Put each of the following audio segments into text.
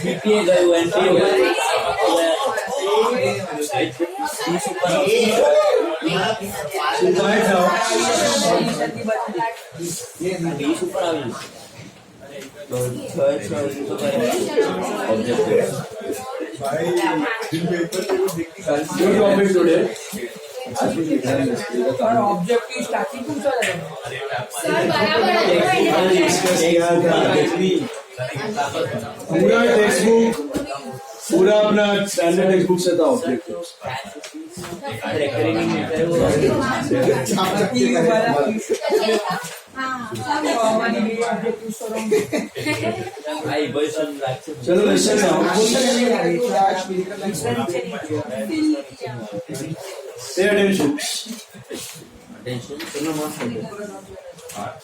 BPA गयो NPA गयो super આવ્યું તો 6 ऑब्जेक्टिव स्टार्टिंग पूछा पूरा टेक्स्ट बुक पूरा अपना स्टैंडर्ड टेक्स्ट बुक से था ऑब्जेक्टिव चलो lesson Pay attention.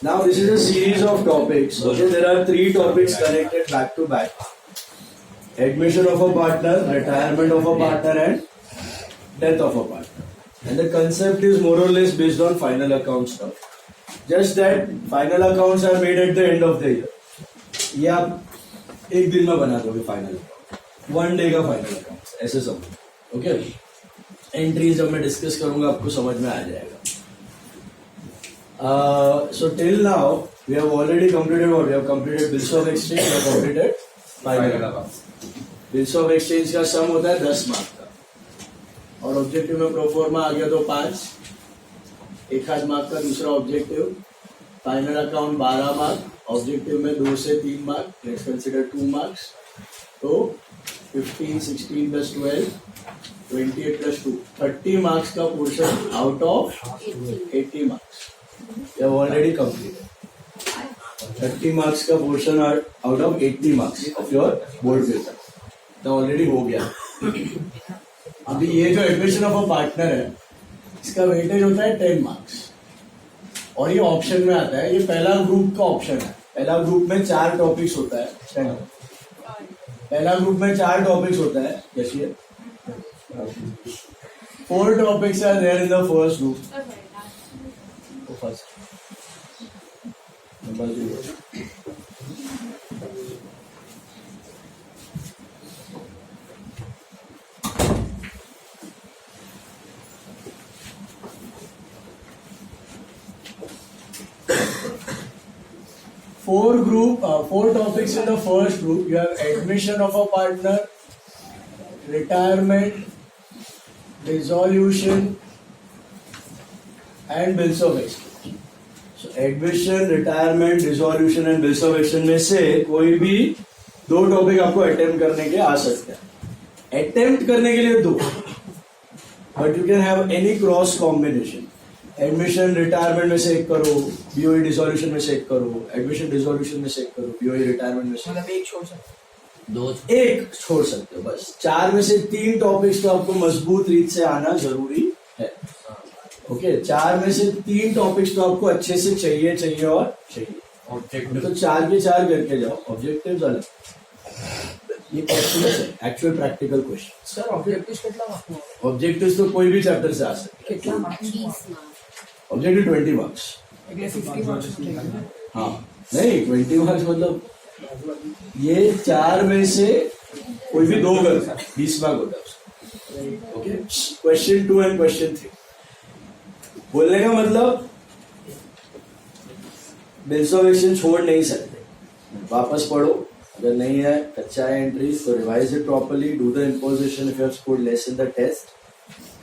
Now this is a series of topics. Okay, there are 3 topics connected back to back. Admission of a partner, retirement of a partner, and death of a partner. And the concept is more or less based on final account stuff. Just that final accounts are made at the end of the year. ये आप एक दिन में बना दोगे final account, 1 day का final account, ऐसे सब. ओके, एंट्रीज जब मैं डिस्कस करूंगा आपको समझ में आ जाएगा. So till now we have already completed what? We have completed bills of exchange, we have completed final accounts. Bills of exchange का सम होता है 10 मार्क का, और ऑब्जेक्टिव में प्रोफॉर्मा आ गया तो 5, 1 मार्क का दूसरा objective. Final account 12 mark, objective में 2 से 3 मार्क, लेट्स कंसीडर 2 मार्क्स. तो 15, 16 प्लस 12, 28 प्लस 2, 30 मार्क्स का portion out of 80 marks. You have already completed 30 marks का portion out of 80 marks of your board paper. तो ऑलरेडी हो गया. अभी ये जो एडमिशन ऑफ अ पार्टनर है, इसका वेटेज होता है 10 मार्क्स, और ये ऑप्शन में आता है. ये पहला ग्रुप का ऑप्शन है. पहला ग्रुप में 4 टॉपिक्स होता है. पहला ग्रुप में 4 टॉपिक्स होता है. जैसे 4 topics are there in the first group. First number 0. Four topics in the first group. You have admission of a partner, retirement, dissolution, and bills of exchange. So admission, retirement, dissolution and bills of exchange में से कोई भी 2 topic आपको attempt करने के आ सकते हैं. Attempt करने के लिए 2, but you can have any cross combination. Admission retirement में से 1 करो, बीओई डिसोल्यूशन में से 1 करो, एडमिशन डिसोल्यूशन में से 1 करो, बीओई रिटायरमेंट में से एक छोड़ सकते, 1 छोड़ सकते हो. बस 4 में से 3 टॉपिक्स तो आपको मजबूत रीत से आना जरूरी है. ओके, 4 में से 3 टॉपिक्स तो आपको अच्छे से चाहिए और चाहिए. तो 4 के 4 करके जाओ. ऑब्जेक्टिव अलग, ये क्वेश्चन है actual practical question. Sir objectives कितना मार्क्स? ऑब्जेक्टिव्स तो कोई भी चैप्टर से आ सकते हैं. कितना मार्क्स? Objective 20 marks. अगले 50 मार्क्स. हाँ, नहीं 20 मार्क्स मतलब ये 4 में से कोई भी 2 कर 20 मार्क होता है. Okay, question 2 and question 3. बोलने का मतलब बिल्स ऑफ एक्सचेंज छोड़ नहीं सकते. वापस पढ़ो, अगर नहीं है कच्चा है एंट्री तो revise it properly. Do the imposition if you have scored less in the test,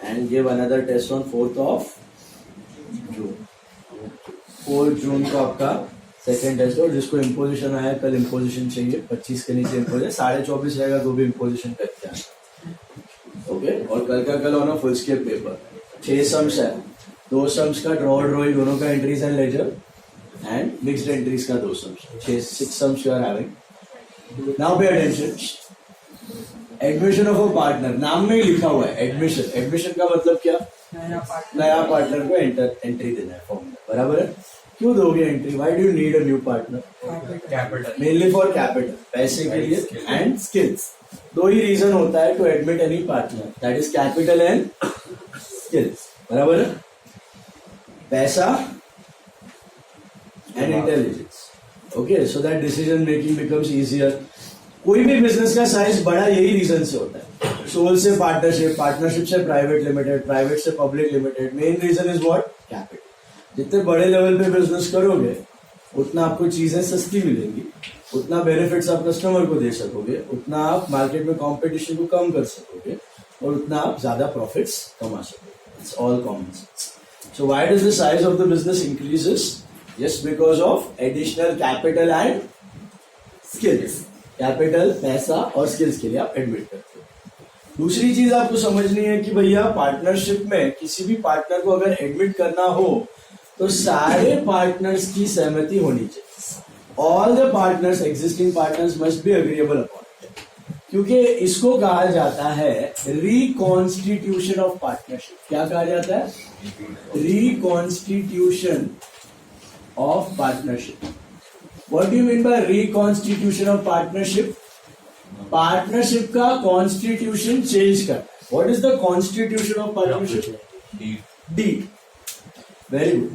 and give another test on 4th of June. 4 जून को आपका सेकेंड टेस्ट. और जिसको इम्पोजिशन आया, कल इम्पोजिशन चाहिए 25 के नीचे इम्पोजिशन, 24.5 रहेगा तो भी इम्पोजिशन करके आना. ओके, और कल का कल on a foolscap paper. 6 sums है, 2 सम्स का ड्रॉइंग दोनों का entries and ledger, and mixed entries का 2 sums. 6 sums you are having. Now pay attention. Admission of a partner, नाम में ही लिखा हुआ है एडमिशन. एडमिशन का मतलब क्या? नया पार्टनर को एंट्री देना है फॉर्म में. बराबर है. क्यों दोगे entry? Why do you need a new partner? Capital, mainly for capital, पैसे के लिए, एंड स्किल्स. 2 ही रीजन होता है to admit any partner, that is capital and skills. बराबर है. पैसा and intelligence. Okay, so that decision making becomes easier. कोई भी बिजनेस का साइज बड़ा यही रीजन से होता है। सोल से पार्टनरशिप, पार्टनरशिप से प्राइवेट लिमिटेड, प्राइवेट से public limited. Main reason is what? Capital. जितने बड़े लेवल पे बिजनेस करोगे उतना आपको चीजें सस्ती मिलेंगी, उतना बेनिफिट्स आप कस्टमर को दे सकोगे, उतना आप मार्केट में कंपटीशन को कम कर सकोगे और उतना आप ज्यादा प्रॉफिट्स कमा सकोगे। It's all common sense. So why does the size of the business increases? Just because of additional capital and skills. Capital, पैसा और स्किल्स के लिए आप एडमिट करते हो। दूसरी चीज आपको समझनी है कि भैया पार्टनरशिप में किसी भी पार्टनर को अगर एडमिट करना हो तो सारे पार्टनर्स की सहमति होनी चाहिए। All the partners, existing partners must be agreeable upon it, क्योंकि इसको कहा जाता है रिकॉन्स्टिट्यूशन ऑफ पार्टनरशिप। क्या कहा जाता है? Reconstitution of partnership. What do you mean by reconstitution of partnership? Partnership का कॉन्स्टिट्यूशन चेंज करना। What is the constitution of partnership? Deed. Very good.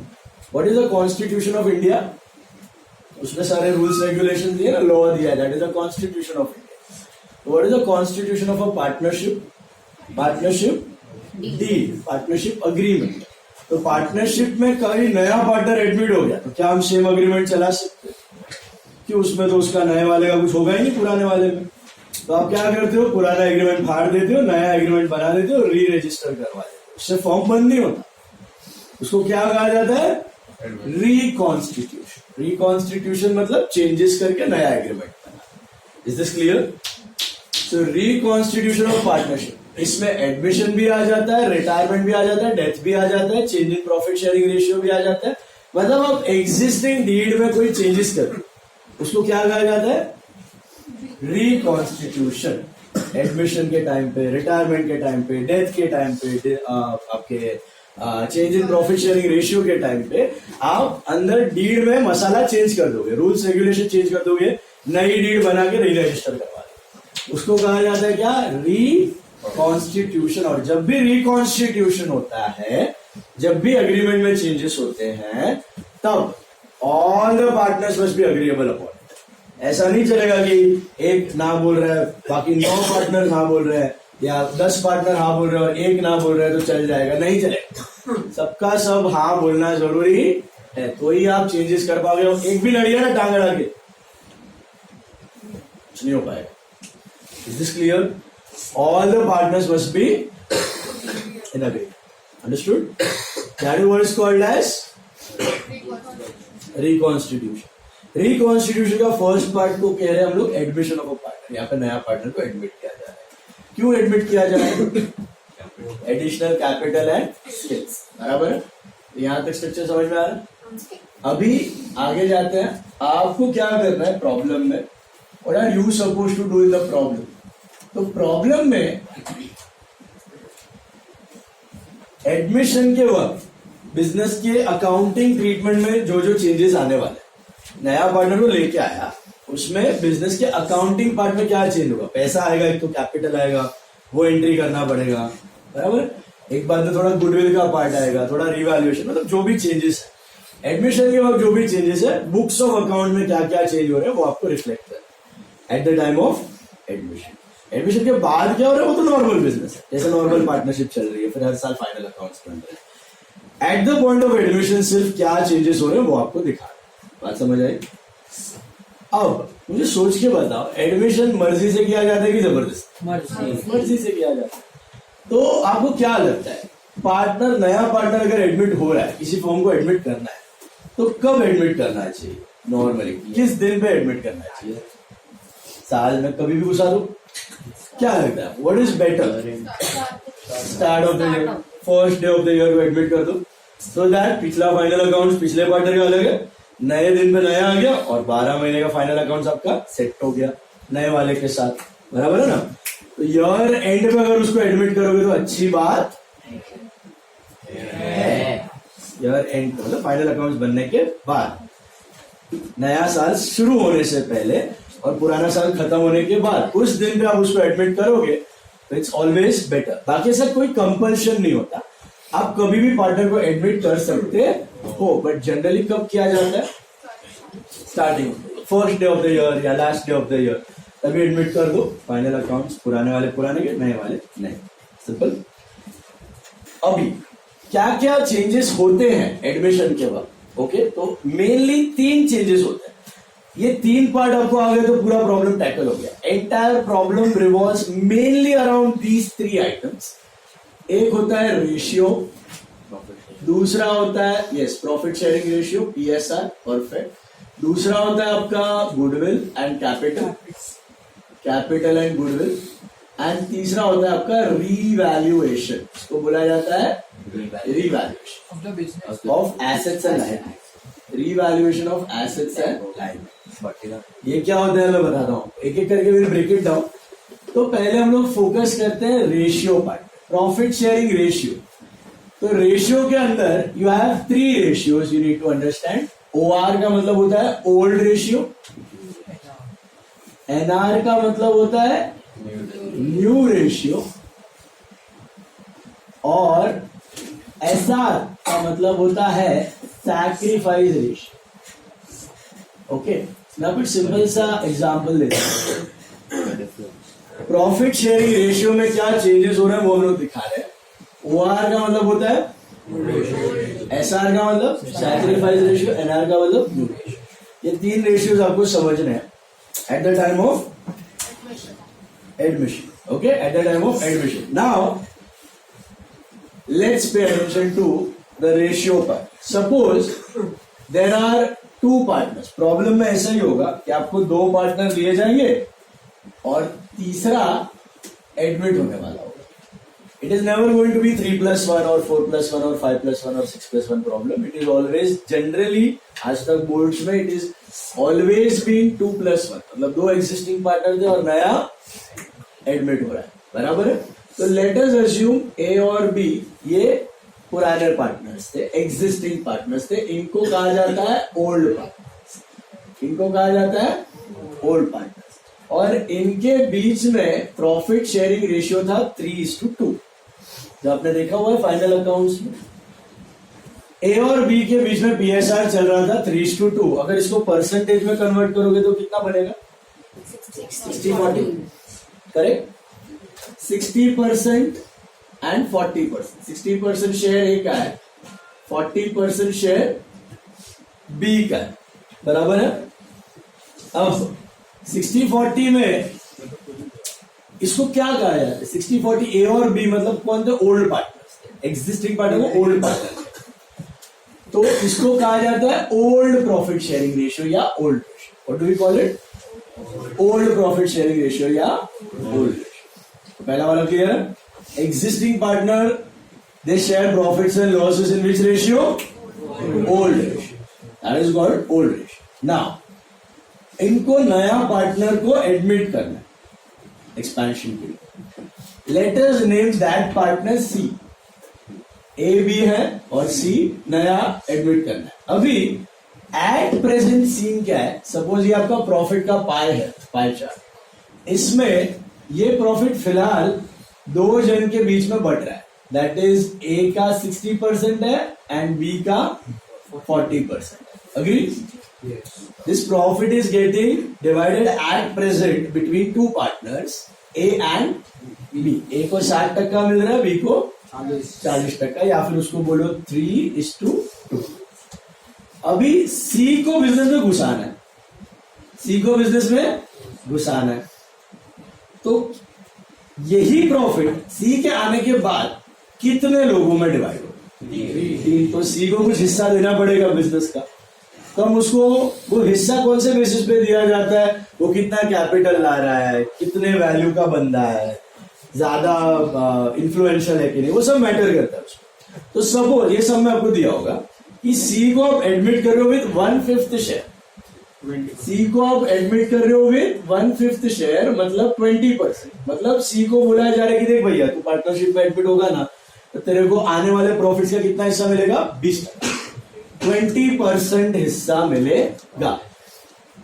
What is the constitution of India? उसमें सारे rules regulation दिए ना, law दिया। That is the constitution of India. What is the constitution of a partnership? Partnership deed, partnership agreement. तो partnership में कभी नया partner admit हो गया तो क्या हम सेम अग्रीमेंट चला सकते हैं? कि उसमें तो उसका नए वाले का कुछ होगा ही नहीं पुराने वाले में। तो आप क्या करते हो? पुराना एग्रीमेंट फाड़ देते हो, नया एग्रीमेंट बना देते हो, री रजिस्टर करवा देते हो। उससे फॉर्म बंद नहीं होता। उसको क्या कहा जाता है? रिकॉन्स्टिट्यूशन। रिकॉन्स्टिट्यूशन मतलब चेंजेस करके नया एग्रीमेंट बना। Is this clear? So reconstitution of partnership, इसमें एडमिशन भी आ जाता है, रिटायरमेंट भी आ जाता है, डेथ भी आ जाता है, change in profit sharing ratio भी आ जाता है। मतलब आप एग्जिस्टिंग डीड में कोई चेंजेस कर दो, उसको क्या कहा जाता है? रिकॉन्स्टिट्यूशन। एडमिशन के टाइम पे, रिटायरमेंट के टाइम पे, डेथ के टाइम पे, आपके change in profit sharing ratio के टाइम पे आप अंदर डीड में मसाला चेंज कर दोगे, रूल्स रेगुलेशन चेंज कर दोगे, नई डीड बना के री रजिस्टर करवा दोगे। उसको कहा जाता है क्या? रिकॉन्स्टिट्यूशन। और जब भी रिकॉन्स्टिट्यूशन होता है, जब भी अग्रीमेंट में चेंजेस होते हैं, तब all the partners must be agreeable upon it. ऐसा नहीं चलेगा कि एक ना बोल रहा है, बाकी 9 पार्टनर हाँ बोल रहे हैं, या 10 पार्टनर हाँ बोल रहे हैं और एक ना बोल रहे हैं तो चल जाएगा। नहीं चलेगा, सबका सब हाँ बोलना जरूरी है, तो ही आप चेंजेस कर पाओगे। और एक भी लड़िया ना टांग अड़ा के, कुछ नहीं हो पाएगा। Is this clear? All the partners must be in agreement. Understood? That is what is called as reconstitution. Reconstitution का फर्स्ट पार्ट को कह रहे हैं हम लोग एडमिशन ऑफ अ पार्टनर। यहाँ पे नया पार्टनर को एडमिट किया जा रहा है। क्यों एडमिट किया जा रहा है? Additional capital and skills. बराबर है? यहाँ तक स्ट्रक्चर समझ में आ रहा है? अभी आगे जाते हैं। आपको क्या करना है प्रॉब्लम में? What are you supposed to do in the problem? तो प्रॉब्लम में एडमिशन के वक्त बिजनेस के अकाउंटिंग ट्रीटमेंट में जो जो चेंजेस आने वाले, नया पार्टनर को लेके आया, उसमें बिजनेस के अकाउंटिंग पार्ट में क्या चेंज होगा? पैसा आएगा, एक तो कैपिटल आएगा, वो एंट्री करना पड़ेगा। बराबर? एक बात में थोड़ा गुडविल का पार्ट आएगा, थोड़ा रिवैल्यूएशन, मतलब जो भी चेंजेस है एडमिशन के वक्त, जो भी चेंजेस है बुक्स ऑफ अकाउंट में क्या क्या चेंज हो रहे हैं वो आपको रिफ्लेक्ट करना at the time of admission. Admission के बाद क्या हो रहा है वो तो नॉर्मल बिजनेस है, जैसे नॉर्मल पार्टनरशिप चल रही है, फिर हर साल फाइनल अकाउंट्स बन रहे हैं। At the point of admission सिर्फ क्या चेंजेस हो रहे हैं वो आपको दिखा रहे हैं। बात समझ आई? अब मुझे सोच के बताओ, एडमिशन मर्जी से किया जाता है कि जबरदस्ती? मर्जी से किया जाता है। तो आपको क्या लगता है, पार्टनर, नया पार्टनर अगर एडमिट हो रहा है, किसी फॉर्म को एडमिट करना है, तो कब एडमिट करना चाहिए? नॉर्मली किस दिन पे एडमिट करना चाहिए? साल में कभी भी घुसा दो? क्या लगता है what is better? Start of the year, first day of the year को एडमिट कर दो, सो दैट पिछला फाइनल अकाउंट पिछले पार्टनर का अलग है, नए दिन पे नया आ गया और 12 महीने का फाइनल अकाउंट आपका सेट हो गया नए वाले के साथ। बराबर है ना? तो ईयर एंड पे अगर उसको एडमिट करोगे तो अच्छी बात है। ईयर एंड मतलब फाइनल अकाउंट बनने के बाद, नया साल शुरू होने से पहले और पुराना साल खत्म होने के बाद, उस दिन पे आप उसको एडमिट करोगे तो इट्स ऑलवेज बेटर। बाकी ऐसा कोई कंपल्शन नहीं होता, आप कभी भी पार्टनर को एडमिट कर सकते हो, बट जनरली कब किया जाता है? Starting first day of the year या last day of the year. तभी एडमिट कर दो फाइनल अकाउंट्स, पुराने वाले पुराने के, नए वाले नए, सिंपल। अभी क्या क्या चेंजेस होते हैं एडमिशन के बाद? ओके, तो मेनली 3 चेंजेस होते हैं। ये 3 पार्ट आपको आ गए तो पूरा प्रॉब्लम टैकल हो गया। Entire problem revolves mainly around these 3 items. एक होता है रेशियो, दूसरा होता है yes profit sharing ratio PSR, perfect. दूसरा होता है आपका goodwill and capital and goodwill, and तीसरा होता है आपका रीवैल्यूएशन, इसको बोला जाता है revaluation of the business. Of assets and liabilities. Revaluation of assets and liabilities. ये क्या होता है मैं बताता हूँ, एक एक करके विल ब्रेक इट डाउन। तो पहले हम लोग फोकस करते हैं ratio part, profit sharing ratio. तो रेशियो के अंदर you have 3 ratios, you need to understand. OR का मतलब होता है ओल्ड रेशियो, NR का मतलब होता है न्यू रेशियो, और SR का मतलब होता है सैक्रिफाइस रेशियो। ओके, मैं कुछ सिंपल सा एग्जांपल लेता हूं। प्रॉफिट शेयरिंग रेशियो में क्या चेंजेस हो रहे हैं वो हम लोग दिखा रहे हैं। OR का मतलब होता है, SR का मतलब सैक्रिफाइस रेशियो, NR का मतलब न्यू रेशियो। ये 3 रेशियोज आपको समझने हैं at the time of admission. Okay, at the time of admission. Now let's pay attention to the ratio part. Suppose there are 2 partners. Problem में ऐसा ही होगा कि आपको 2 पार्टनर दिए जाएंगे और तीसरा एडमिट होने वाला होगा। It is never going to be 3+1 or 4+1 or 5+1 or 6+1 problem. It is always generally, आज तक बोर्ड्स में it is always been 2+1, मतलब 2 existing पार्टनर थे और नया एडमिट हो रहा है, बराबर है। तो लेट अस अज्यूम A और B ये पुराने पार्टनर्स थे, एग्जिस्टिंग पार्टनर्स थे, इनको कहा जाता है ओल्ड पार्टनर्स, इनको कहा जाता है ओल्ड पार्टनर्स। और इनके बीच में प्रॉफिट शेयरिंग रेशियो था 3:2, जो आपने देखा हुआ है फाइनल अकाउंट्स में। A और B के बीच में PSR चल रहा था 3:2। अगर इसको परसेंटेज में कन्वर्ट करोगे तो कितना बनेगा? 60-40, करेक्ट। 60% एंड 40%। 60% शेयर A का है, 40% शेयर B का है, बराबर है। अब 60-40 में इसको क्या कहा जाता है? 60-40 A और B मतलब कौन थे? ओल्ड पार्टनर्स, एग्जिस्टिंग पार्टनर को ओल्ड पार्टनर, तो इसको कहा जाता है ओल्ड प्रॉफिट शेयरिंग रेशियो या old ratio. What do we call it? Old profit sharing ratio या ओल्ड रेशियो। पहला वाला क्लियर है? Existing partner they share profits and losses in which ratio? Old ratio, that is called old ratio. Now इनको नया partner को admit करना है expansion के लिए। Let us name that partner C। A B है और C नया एडमिट करना है। अभी एट प्रेजेंट सीन क्या है? सपोज ये आपका प्रॉफिट का पाई है, पाई चार्ट। इसमें ये प्रॉफिट फिलहाल 2 जन के बीच में बट रहा है, दैट इज A का 60% है एंड B का 40%। Agree? This profit is getting divided at present between 2 partners A and B। A को 60% मिल रहा है, B को 40%, या फिर उसको बोलो 3:2। अभी C को बिजनेस में घुसाना है, C को बिजनेस में घुसाना है, तो यही प्रॉफिट C के आने के बाद कितने लोगों में डिवाइड हो? 3। तो C को कुछ हिस्सा देना पड़ेगा बिजनेस का। तो हम उसको वो हिस्सा कौन से बेसिस पे दिया जाता है? वो कितना कैपिटल ला रहा है, कितने वैल्यू का बंदा है, ज्यादा इन्फ्लुएंशियल है कि नहीं, वो सब मैटर करता है उसको। तो सपोज ये सब में आपको दिया होगा कि C को आप एडमिट कर रहे हो विद 1/5 शेयर। C को आप एडमिट कर रहे हो विद 1/5 शेयर, मतलब 20%। मतलब C को बोला जा रहा है कि देख भैया तू पार्टनरशिप में एडमिट होगा ना, तो तेरे को आने वाले प्रॉफिट्स का कितना हिस्सा मिलेगा? 20%, 20% हिस्सा मिलेगा।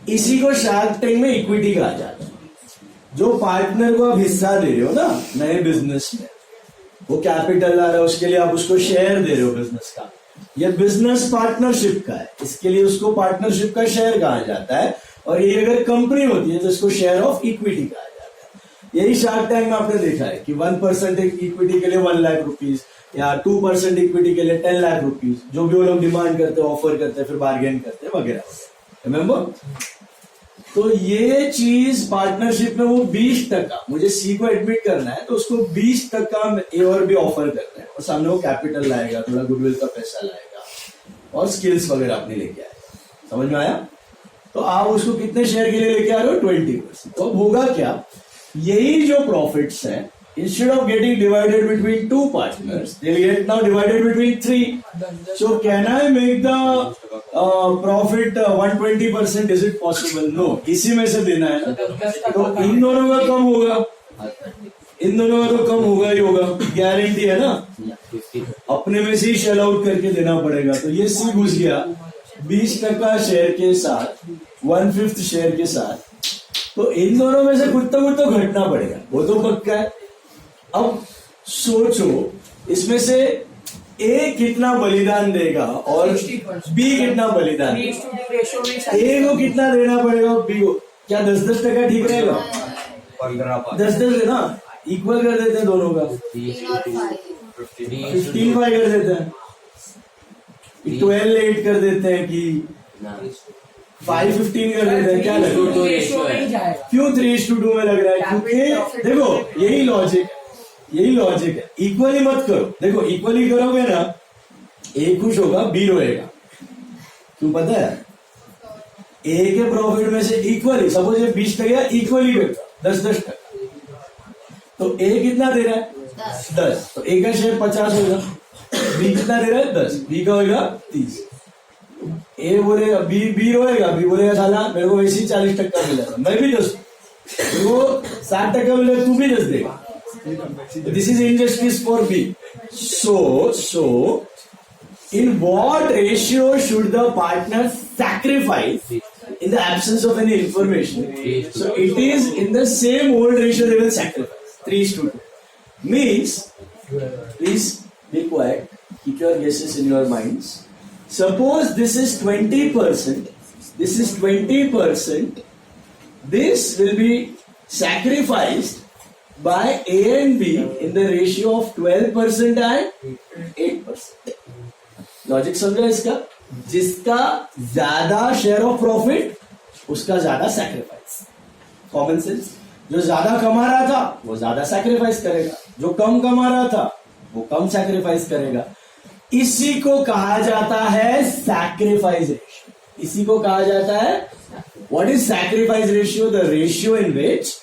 इसी को शार्क टैंक में इक्विटी कहा जाता है। जो पार्टनर को आप हिस्सा दे रहे हो ना नए बिजनेस में, वो कैपिटल ला रहा है, उसके लिए आप उसको शेयर दे रहे हो बिजनेस का। ये बिजनेस पार्टनरशिप का है, इसके लिए उसको पार्टनरशिप का शेयर कहा जाता है। और ये अगर कंपनी होती है तो इसको शेयर ऑफ इक्विटी कहा जाता है। यही शार्क टैंक में आपने देखा है कि 1% इक्विटी के लिए 1 लाख रुपीज या 2% इक्विटी के लिए 10 लाख रुपीज, जो भी वो लोग डिमांड करते हैं, ऑफर करते हैं, फिर बार्गेन करते हैं वगैरह। रिमेम्बर? तो ये चीज पार्टनरशिप में वो 20%, मुझे सी को एडमिट करना है तो उसको 20% ए और बी ऑफर कर रहे हैं, और सामने वो कैपिटल लाएगा, थोड़ा गुडविल का पैसा लाएगा और स्किल्स वगैरह अपने लेके आएगा। समझ में आया? तो आप उसको कितने शेयर के लिए लेके आ रहे हो? 20%। तो अब होगा क्या, यही जो प्रॉफिट्स हैं, instead of getting divided between 2 partners, they will get now divided between 3. So can I make the profit 120%? Is it possible? No. इसी में से देना है ना, तो इन दोनों का कम होगा, इन दोनों का तो कम होगा ही होगा, गारंटी है ना। अपने में से ही शेल आउट करके देना पड़ेगा। तो ये सी घुस गया 20% शेयर के साथ, 1/5 शेयर के साथ। तो इन दोनों में से कुछ तो घटना पड़ेगा, वो तो पक्का है। अब सोचो इसमें से ए कितना बलिदान देगा और 60%। बी कितना बलिदान देगा। 3:2 रेशो में ए को कितना देना पड़ेगा और बी को? क्या 10-10% ठीक रहेगा? 10-10 ना, इक्वल कर देते हैं दोनों का, 15/5 कर देते हैं, 12/8 कर देते हैं कि 5/15 कर देते हैं। क्या लग रहा है? रेशो में ही जाएगा। क्यों 3:2 में लग रहा है? क्योंकि देखो यही लॉजिक है। इक्वली मत करो। देखो इक्वली करोगे ना, ए खुश होगा, बी रोएगा। क्यों पता है? ए के प्रॉफिट में से इक्वली, सपोज ये 20% इक्वली करता 10-10%, तो ए कितना दे रहा है? 10। तो ए का शेयर 50 होगा, बी कितना दे रहा है? 10, बी का होगा 30। ए बोलेगा, बी रोएगा, बी बोलेगा साला मेरे को वैसे ही 40% मिलेगा, मैं भी 10, वो 60% मिलेगा, तू भी 10 देगा। This is injustice for B. So in what ratio should the partner sacrifice in the absence of any information? So it is in the same old ratio they will sacrifice, 3:2. Means, please be quiet, keep your guesses in your minds. Suppose this is 20%, this is 20%, this will be sacrificed by A and B in the ratio of 12% and 8%. Logic समझा इसका? जिसका ज्यादा share of profit उसका ज्यादा sacrifice. Common sense. जो ज्यादा कमा रहा था वो ज्यादा सैक्रिफाइस करेगा, जो कम कमा रहा था वो कम सैक्रिफाइस करेगा। इसी को कहा जाता है सैक्रिफाइस रेशियो। इसी को कहा जाता है, what is sacrifice ratio? The ratio in which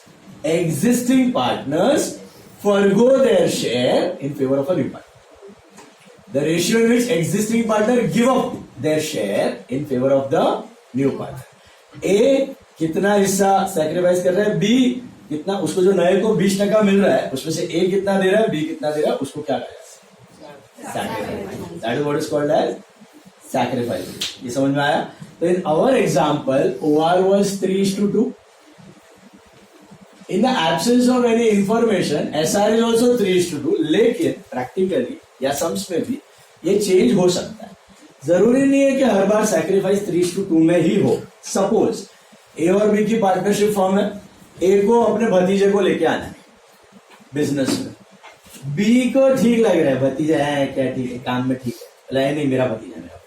existing partners forgo their share in favor of a new partner. The ratio in which existing partner give up their share in favor of the new partner. A कितना हिस्सा sacrifice कर रहा है, B कितना, उसको जो नए को 20% मिल रहा है उसमें से A कितना दे रहा है, B कितना दे रहा है, उसको क्या कहा जाता है? Sacrifice. That is what is called as sacrifice. ये समझ में आया? तो in our example, OR was 3:2. In the absence of any information, SR is also 3:2. लेकिन प्रैक्टिकली या सम्स में भी ये चेंज हो सकता है। जरूरी नहीं है कि हर बार सैक्रिफाइस 3:2 में ही हो। सपोज ए और बी की पार्टनरशिप फॉर्म है, ए को अपने भतीजे को लेके आना है बिजनेस में, बी को ठीक लग रहा है, भतीजा है क्या, ठीक है काम में ठीक है, नहीं मेरा भतीजा मेरा,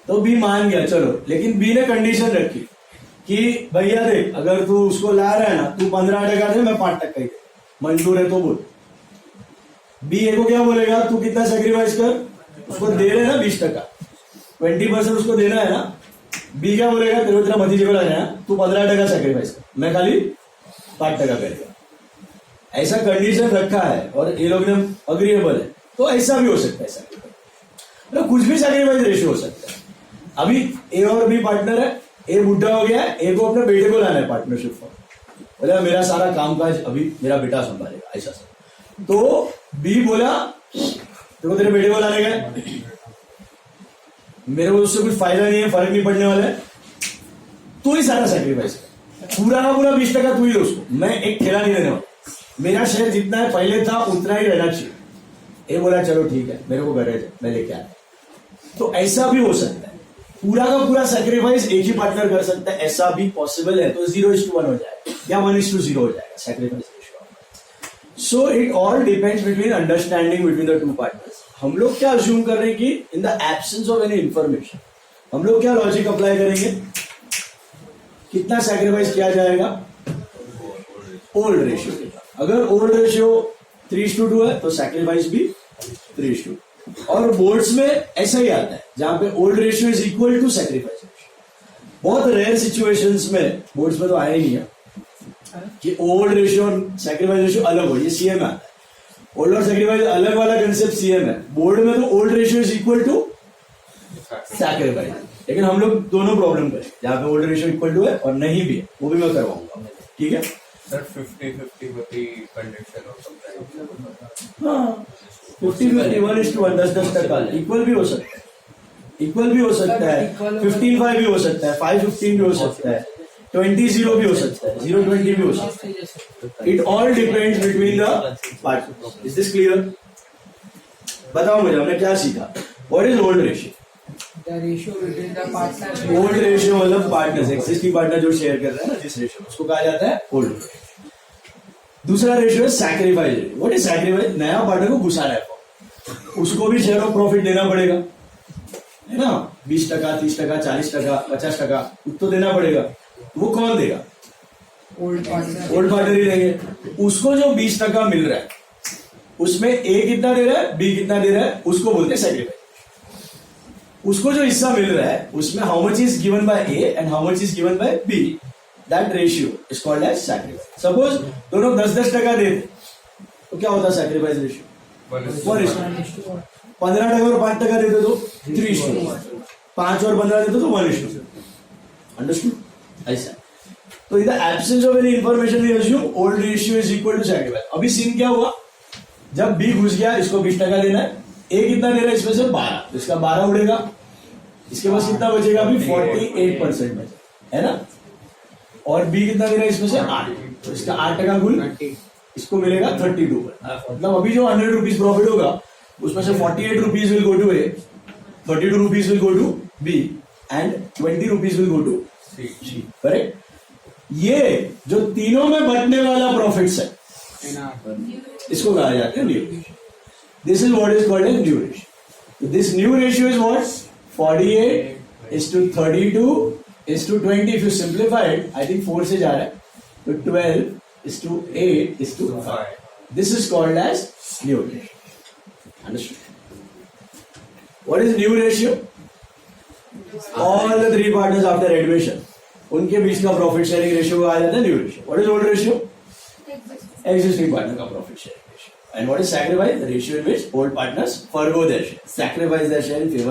तो बी मान गया चलो। लेकिन बी ने कंडीशन रखी कि भैया देख, अगर तू उसको ला रहा है ना, तू 15% दे, मैं 5% ही दे, मंजूर है तो बोल। बी ए को क्या बोलेगा, तू कितना सेक्रीफाइस कर, उसको दे रहे ना 20%, 20% उसको देना है ना। बी क्या बोलेगा, तेरे को तेरा भतीजे को लाना है, तू 15% सेक्रीफाइस कर, मैं खाली 5% करेगा। ऐसा कंडीशन रखा है और ये लोग ने अग्रीएबल है, तो ऐसा भी हो सकता है सेक्रीफाइस, तो कुछ भी सेक्रीफाइस रेशियो हो सकता है। अभी ए और बी पार्टनर है, ए बुढ़ा हो गया, ए को अपने बेटे को लाना है पार्टनरशिप फॉर्म, बोला मेरा सारा कामकाज अभी मेरा बेटा संभालेगा, ऐसा सब। तो बी बोला देखो तेरे बेटे को लाने का, मेरे को उससे कुछ फायदा नहीं है, फर्क नहीं पड़ने वाला है, तू ही सारा सेक्रीफाइस कर, पूरा का पूरा 20% तू ही दे उसको, मैं एक ठेला नहीं देने वाला, मेरा शेयर जितना है पहले था उतना ही रहना चाहिए। ए बोला चलो ठीक है, मेरे को गरज है, मैं लेके आया। तो ऐसा भी हो सकता है। पूरा का पूरा सेक्रीफाइस एक ही पार्टनर कर सकता है, ऐसा भी पॉसिबल है, तो 0:1 हो जाएगा या 1:0 हो जाएगा sacrifice ratio. So it all depends between understanding between the two partners. हम लोग क्या अज्यूम कर रहे हैं कि इन the absence of any information हम लोग क्या लॉजिक अप्लाई करेंगे, कितना सेक्रीफाइस किया जाएगा, ओल्ड रेशियो। अगर ओल्ड रेशियो 3:2 है तो सेक्रीफाइस भी 3:2। और बोर्ड्स में ऐसा ही आता है जहां पे old ratio is equal to sacrifice ratio. बहुत रेयर सिचुएशंस में, बोर्ड्स में तो आया ही नहीं है कि ओल्ड रेशियो और सेक्रीफाइस रेशियो अलग हो, ये सीए में आता है। ओल्ड और सेक्रीफाइस अलग वाला कंसेप्ट सीए में, बोर्ड में तो old ratio is equal to sacrifice. लेकिन हम लोग दोनों प्रॉब्लम करें जहां पे ओल्ड रेशियो इक्वल टू है और नहीं भी है, वो भी मैं करवाऊंगा, ठीक है सर 50-50 होती कंडीशन हो सकता है। हाँ 50-50 1:1 10-10 इक्वल भी हो सकता है, इक्वल भी हो सकता है, 15-5 भी हो सकता है, 5-15 भी हो सकता है, 20-0 भी हो सकता है, 0-20 भी हो सकता है। It all depends between the partners. Is this clear? बताओ मुझे, हमने क्या सीखा? What is old ratio? The ratio between the partners. Old ratio मतलब पार्टनर्स, एक्सिस्टिंग पार्टनर जो शेयर कर रहे हैं ना जिस रेशियो, उसको कहा जाता है ओल्ड रेशियो। दूसरा रेशियो है sacrifice ratio. What is sacrifice? नया पार्टनर को घुसाना है, उसको भी शेयर ऑफ प्रॉफिट देना पड़ेगा, है ना, 20%, 30%, 40%, 50%, कुछ तो देना पड़ेगा। वो कौन देगा? Old partner. ओल्ड पार्टनर ही देंगे। उसको जो 20% मिल रहा है उसमें ए कितना दे रहा है, बी कितना दे रहा है, उसको बोलते हैं सैक्रिफाइस। उसको जो हिस्सा मिल रहा है उसमें how much is given by A and how much is given by B, that ratio is called as sacrifice. Suppose दोनों 10-10% देते तो क्या होता है सैक्रिफाइस रेशियो? 1:1। 15% और 5% देते तो 3:1, 5 और 15 देते तो 1:2। अंडरस्टूड? ऐसा। तो in the absence of any information we assume old ratio is equal to sacrifice. अभी सीन क्या हुआ, जब बी घुस गया, इसको 20% देना है, ए कितना दे रहा है इसमें से 12, तो इसका 12 उड़ेगा, इसके पास कितना बचेगा? अभी 48% बचेगा, है ना। और बी कितना दे रहा है इसमें से 8, तो इसका 8% गुण इसको मिलेगा 32। मतलब अभी जो 100 रुपीज प्रॉफिट होगा उसमें से 48 rupees will go to A, 32 rupees will go to B and 20 rupees will go to C. Correct? ये जो तीनों में बटने वाला प्रॉफिट्स है इसको कहा जाता है new ratio. This is what is called as new ratio. This new ratio is what? 48:32:20। If you simplified, I think 4 से जा रहा है, तो 12:8:5। This is called as new ratio. Understood? What is new ratio? All the 3 partners after admission, उनके बीच का profit sharing ratio को कहा जाता है new ratio. What is old ratio? Existing partner का profit sharing ratio. And what is sacrifice? The ratio in which old partners forgo their share, sacrifice their share in favor